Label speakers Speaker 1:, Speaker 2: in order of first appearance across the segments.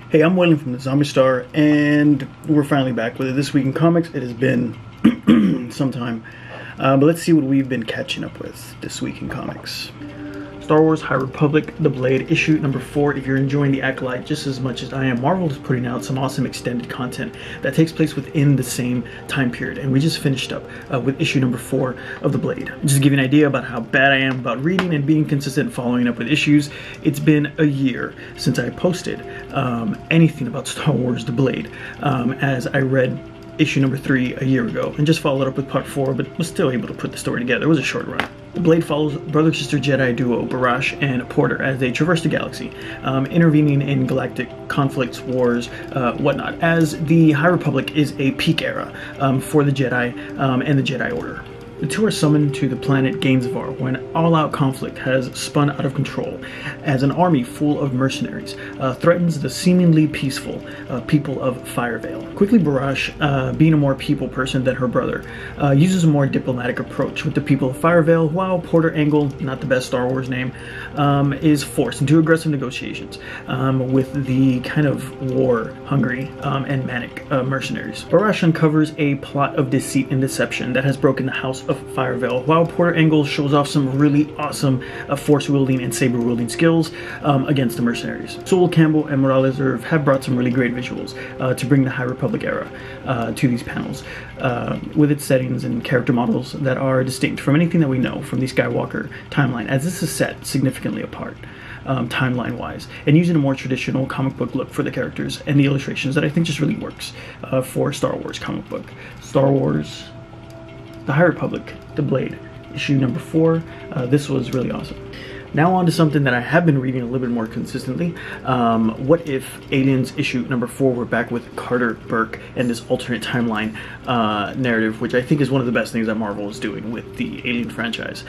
Speaker 1: Hey, I'm Waylon from the Zombie Star, and we're finally back with it This Week in Comics. It has been some time, but let's see what we've been catching up with this week in comics. Star Wars High Republic, The Blade, issue number 4. If you're enjoying The Acolyte just as much as I am, Marvel is putting out some awesome extended content that takes place within the same time period, and we just finished up with issue number 4 of The Blade. Just to give you an idea about how bad I am about reading and being consistent following up with issues, it's been a year since I posted anything about Star Wars The Blade, as I read issue number 3 a year ago and just followed up with part 4, but was still able to put the story together. It was a short run. The Blade follows brother-sister Jedi duo Barash and Porter as they traverse the galaxy, intervening in galactic conflicts, wars, whatnot, as the High Republic is a peak era for the Jedi and the Jedi Order. The two are summoned to the planet Gainsvar when all-out conflict has spun out of control as an army full of mercenaries threatens the seemingly peaceful people of Firevale. Quickly, Barash, being a more people person than her brother, uses a more diplomatic approach with the people of Firevale, while Porter Engle, not the best Star Wars name, is forced into aggressive negotiations with the kind of war-hungry and manic mercenaries. Barash uncovers a plot of deceit and deception that has broken the House of Firevale, while Porter Engle shows off some really awesome force-wielding and saber-wielding skills against the mercenaries. Sewell Campbell and Morales Irv have brought some really great visuals to bring the High Republic era to these panels, with its settings and character models that are distinct from anything that we know from the Skywalker timeline, as this is set significantly apart timeline-wise, and using a more traditional comic book look for the characters and the illustrations that I think just really works for Star Wars comic book. Star Wars The High Republic, The Blade, issue number 4. This was really awesome. Now on to something that I have been reading a little bit more consistently. What if Aliens issue number 4 were back with Carter Burke and this alternate timeline narrative, which I think is one of the best things that Marvel is doing with the Alien franchise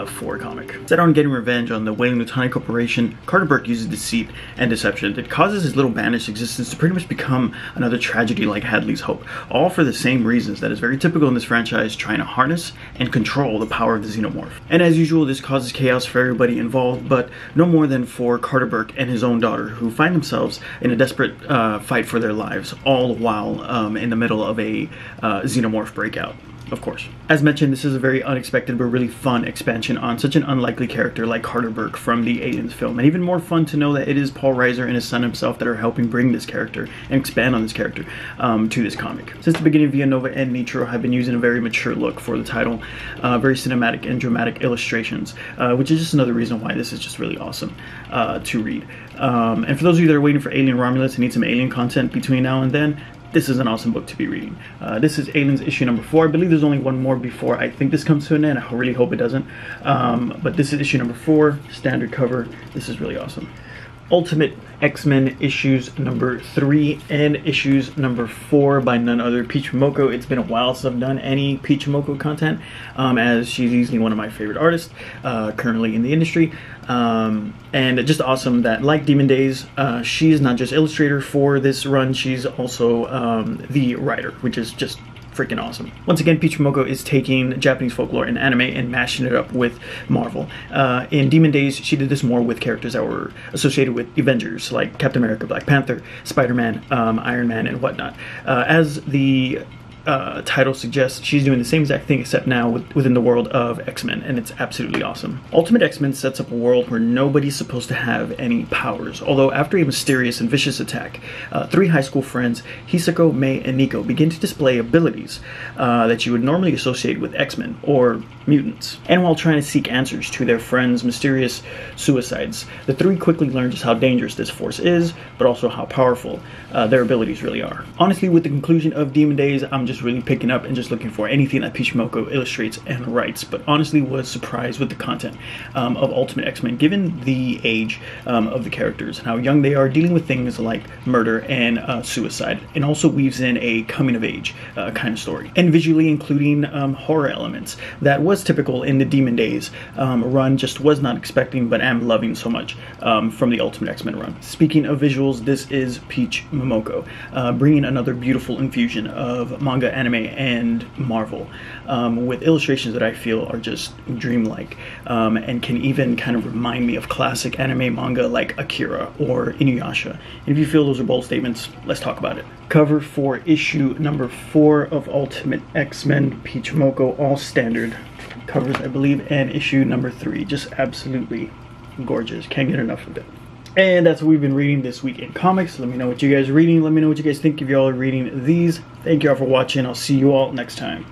Speaker 1: for a comic. Set on getting revenge on the Weyland-Yutani Corporation, Carter Burke uses deceit and deception that causes his little banished existence to pretty much become another tragedy like Hadley's Hope, all for the same reasons that is very typical in this franchise, trying to harness and control the power of the Xenomorph. And as usual, this causes chaos for everybody involved, but no more than for Carter Burke and his own daughter, who find themselves in a desperate fight for their lives, all while in the middle of a Xenomorph breakout, of course. As mentioned, this is a very unexpected but really fun expansion on such an unlikely character like Carter Burke from the Aliens film, and even more fun to know that it is Paul Reiser and his son himself that are helping bring this character and expand on this character to this comic. Since the beginning, Villanova and Nitro have been using a very mature look for the title, very cinematic and dramatic illustrations, which is just another reason why this is just really awesome to read. And for those of you that are waiting for Alien Romulus and need some Alien content between now and then, this is an awesome book to be reading. This is Aliens issue number 4. I believe there's only one more before I think this comes to an end. I really hope it doesn't. But this is issue number 4, standard cover. This is really awesome. Ultimate X-Men issues number 3 and issues number 4 by none other Peach Momoko. It's been a while since I've done any Peach Momoko content, as she's easily one of my favorite artists currently in the industry. And just awesome that, like Demon Days, she is not just illustrator for this run, she's also the writer, which is just freaking awesome. Once again, Peach Momoko is taking Japanese folklore and anime and mashing it up with Marvel. In Demon Days, she did this more with characters that were associated with Avengers, like Captain America, Black Panther, Spider-Man, Iron Man, and whatnot. As the title suggests, she's doing the same exact thing except now within the world of X-Men, and it's absolutely awesome. Ultimate X-Men sets up a world where nobody's supposed to have any powers, although after a mysterious and vicious attack, 3 high school friends, Hisako, Mei, and Nico, begin to display abilities that you would normally associate with X-Men or mutants. And while trying to seek answers to their friends' mysterious suicides, the 3 quickly learn just how dangerous this force is, but also how powerful their abilities really are. Honestly, with the conclusion of Demon Days, I'm just really picking up and just looking for anything that Peach Momoko illustrates and writes, but honestly was surprised with the content of Ultimate X-Men, given the age of the characters and how young they are, dealing with things like murder and suicide, and also weaves in a coming-of-age kind of story, and visually including horror elements that was was typical in the Demon Days run, just was not expecting, but am loving so much from the Ultimate X-Men run. Speaking of visuals, this is Peach Momoko, bringing another beautiful infusion of manga, anime, and Marvel, with illustrations that I feel are just dreamlike, and can even kind of remind me of classic anime manga like Akira or Inuyasha. And if you feel those are bold statements, let's talk about it. Cover for issue number 4 of Ultimate X-Men, Peach Momoko, all standard covers, I believe, and issue number 3. Just absolutely gorgeous. Can't get enough of it. And that's what we've been reading this week in comics. Let me know what you guys are reading. Let me know what you guys think if y'all are reading these. Thank you all for watching. I'll see you all next time.